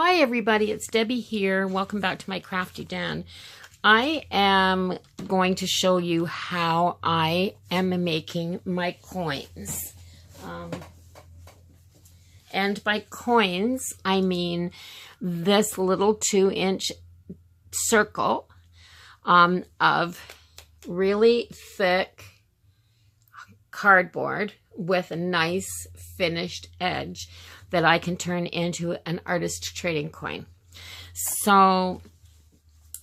Hi everybody, it's Debbie here. Welcome back to my crafty den. I am going to show you how I am making my coins. And by coins, I mean this little 2-inch circle of really thick cardboard with a nice finished edge that I can turn into an artist trading coin. So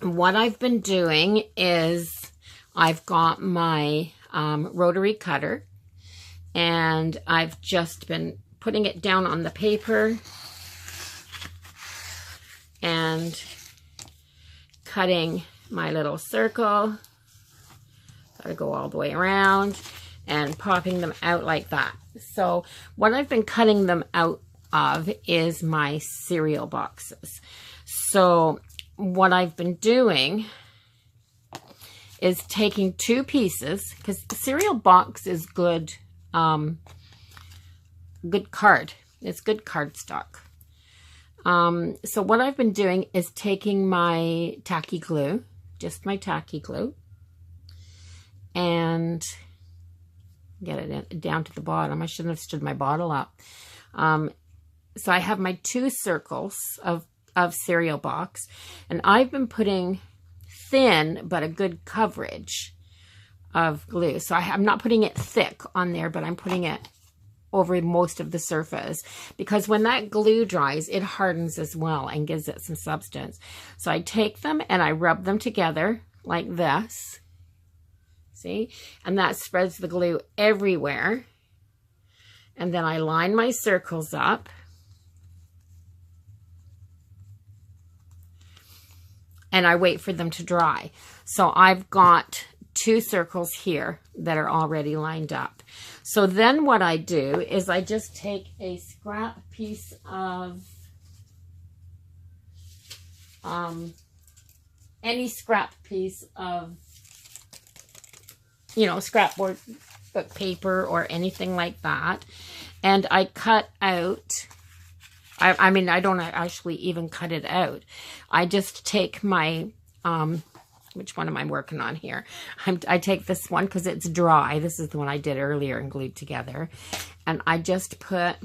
what I've been doing is I've got my rotary cutter, and I've just been putting it down on the paper and cutting my little circle. Gotta go all the way around and popping them out like that. So what I've been cutting them out of is my cereal boxes. So what I've been doing is taking two pieces, because the cereal box is good, good card. It's good cardstock. So what I've been doing is taking my tacky glue, just my tacky glue, and get it down to the bottom. I shouldn't have stood my bottle up. So I have my two circles of cereal box, and I've been putting thin but a good coverage of glue. So I'm not putting it thick on there, but I'm putting it over most of the surface, because when that glue dries, it hardens as well and gives it some substance. So I take them and I rub them together like this. See? And that spreads the glue everywhere. And then I line my circles up. And I wait for them to dry. So I've got two circles here that are already lined up. So then what I do is I just take a scrap piece of, any scrap piece of, scrapboard book paper or anything like that. And I cut out, I mean, I don't actually even cut it out. I just take my, which one am I working on here? I take this one because it's dry. This is the one I did earlier and glued together. And I just put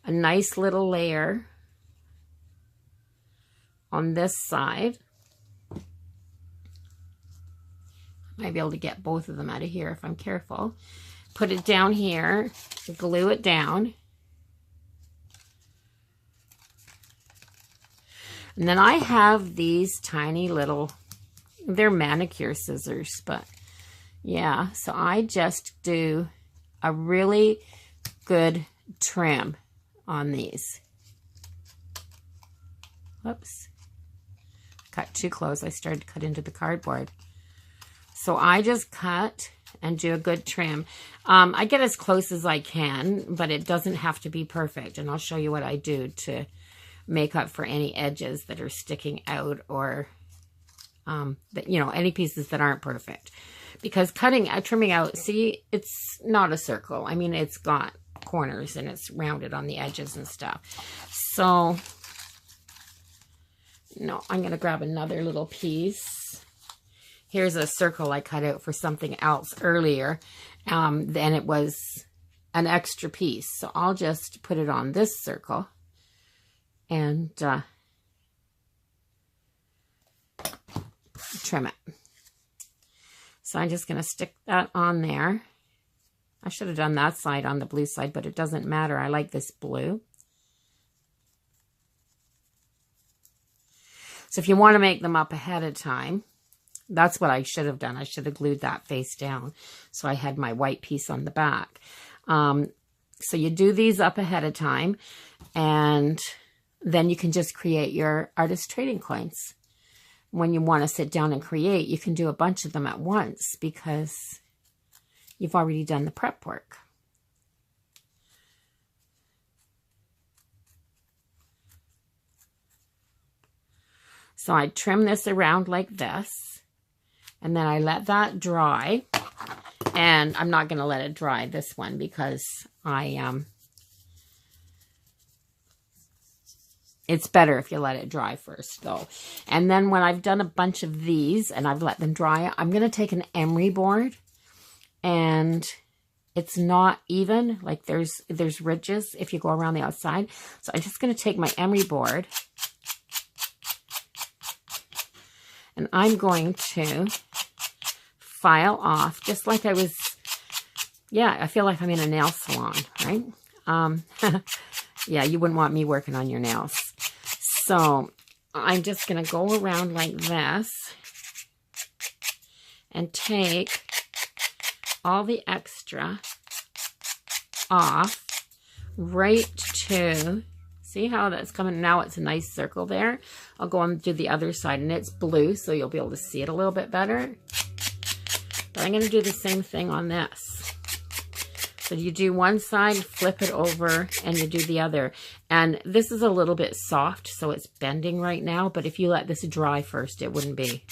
a nice little layer on this side. Might be able to get both of them out of here if I'm careful. Put it down here, glue it down. And then I have these tiny little, they're manicure scissors, but yeah, so I just do a really good trim on these. Whoops. Cut too close. I started to cut into the cardboard. So I just cut and do a good trim. I get as close as I can, but it doesn't have to be perfect. And I'll show you what I do to make up for any edges that are sticking out, or any pieces that aren't perfect. Because trimming out, see, it's not a circle. I mean, it's got corners and it's rounded on the edges and stuff. So no, I'm going to grab another little piece. Here's a circle I cut out for something else earlier. Then it was an extra piece. So I'll just put it on this circle and trim it. So I'm just going to stick that on there. I should have done that side on the blue side, but it doesn't matter. I like this blue. So if you want to make them up ahead of time, that's what I should have done. I should have glued that face down so I had my white piece on the back. So you do these up ahead of time, and then you can just create your artist trading coins. When you want to sit down and create, you can do a bunch of them at once because you've already done the prep work. So I trim this around like this, and then I let that dry. And I'm not going to let it dry, this one, because I It's better if you let it dry first, though. And then when I've done a bunch of these and I've let them dry, I'm going to take an emery board, and it's not even, like there's ridges if you go around the outside. So I'm just going to take my emery board, and I'm going to file off just like I was, yeah, I feel like I'm in a nail salon, right? Yeah, you wouldn't want me working on your nails. So I'm just going to go around like this and take all the extra off right to, see how that's coming? Now it's a nice circle there. I'll go on to the other side, and it's blue, so you'll be able to see it a little bit better. But I'm going to do the same thing on this. So you do one side, flip it over, and you do the other. And this is a little bit soft, so it's bending right now. But if you let this dry first, it wouldn't be.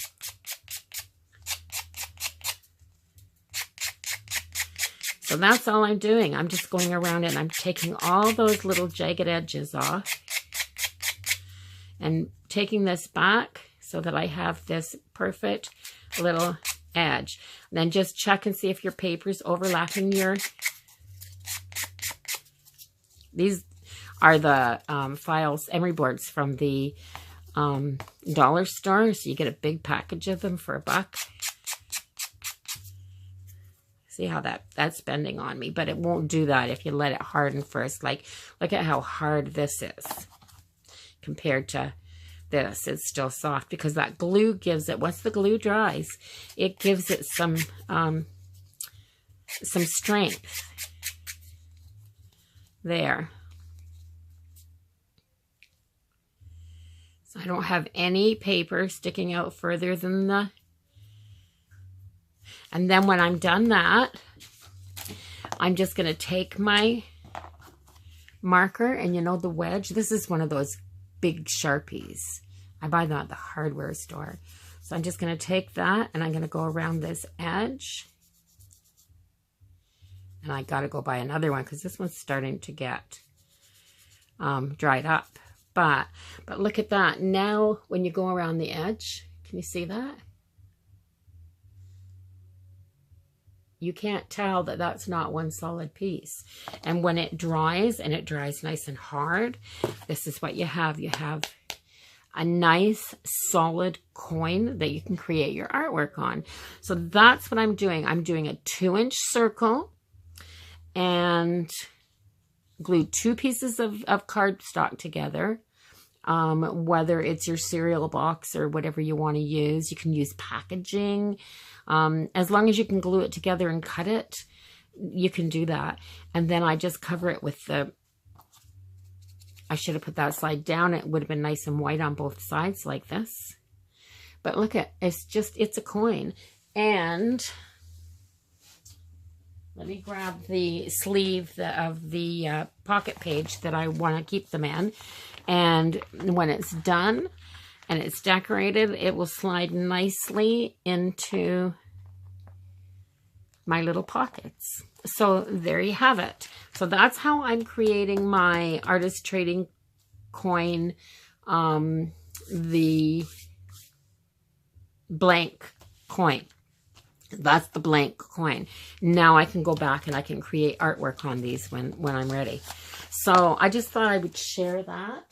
So that's all I'm doing. I'm just going around it, and I'm taking all those little jagged edges off. And taking this back so that I have this perfect little edge. And then just check and see if your paper's overlapping your... These are the files, emery boards from the dollar store. So you get a big package of them for $1. See how that's bending on me, but it won't do that if you let it harden first. Like, look at how hard this is compared to this. It's still soft because that glue gives it, once the glue dries, it gives it some strength. There. So I don't have any paper sticking out further than the... And then when I'm done that, I'm just going to take my marker, and you know the wedge? This is one of those big Sharpies. I buy them at the hardware store. So I'm just going to take that, and I'm going to go around this edge. And I got to go buy another one because this one's starting to get dried up. But look at that. Now, when you go around the edge, can you see that? You can't tell that that's not one solid piece. And when it dries, and it dries nice and hard, this is what you have. You have a nice solid coin that you can create your artwork on. So that's what I'm doing. I'm doing a 2-inch circle and glue 2 pieces of cardstock together. Whether it's your cereal box or whatever you want to use. You can use packaging. As long as you can glue it together and cut it, you can do that. And then I just cover it with the... I should have put that side down. It would have been nice and white on both sides like this. But look at, it's a coin. And let me grab the sleeve of the pocket page that I want to keep them in. And when it's done and it's decorated, it will slide nicely into my little pockets. So there you have it. So that's how I'm creating my artist trading coin, the blank coin. That's the blank coin. Now I can go back and I can create artwork on these when I'm ready. So I just thought I would share that.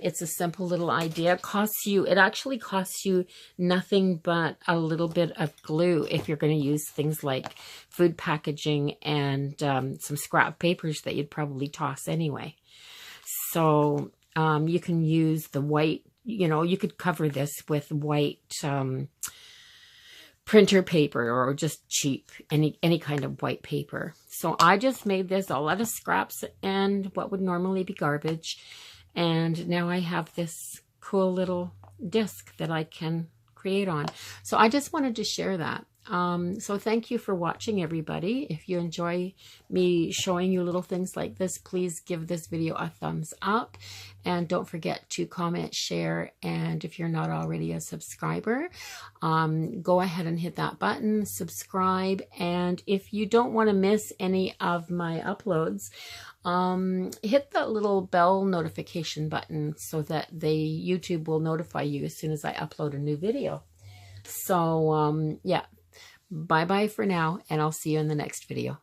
It's a simple little idea. It actually costs you nothing but a little bit of glue if you're going to use things like food packaging and some scrap papers that you'd probably toss anyway. So you can use the white, you could cover this with white printer paper or just cheap, any kind of white paper. So I just made this all out of scraps and what would normally be garbage. And now I have this cool little disc that I can create on. So I just wanted to share that. So thank you for watching, everybody. If you enjoy me showing you little things like this, please give this video a thumbs up. And don't forget to comment, share, and if you're not already a subscriber, go ahead and hit that button, subscribe. And if you don't want to miss any of my uploads, hit that little bell notification button so that YouTube will notify you as soon as I upload a new video. So, yeah, bye-bye for now, and I'll see you in the next video.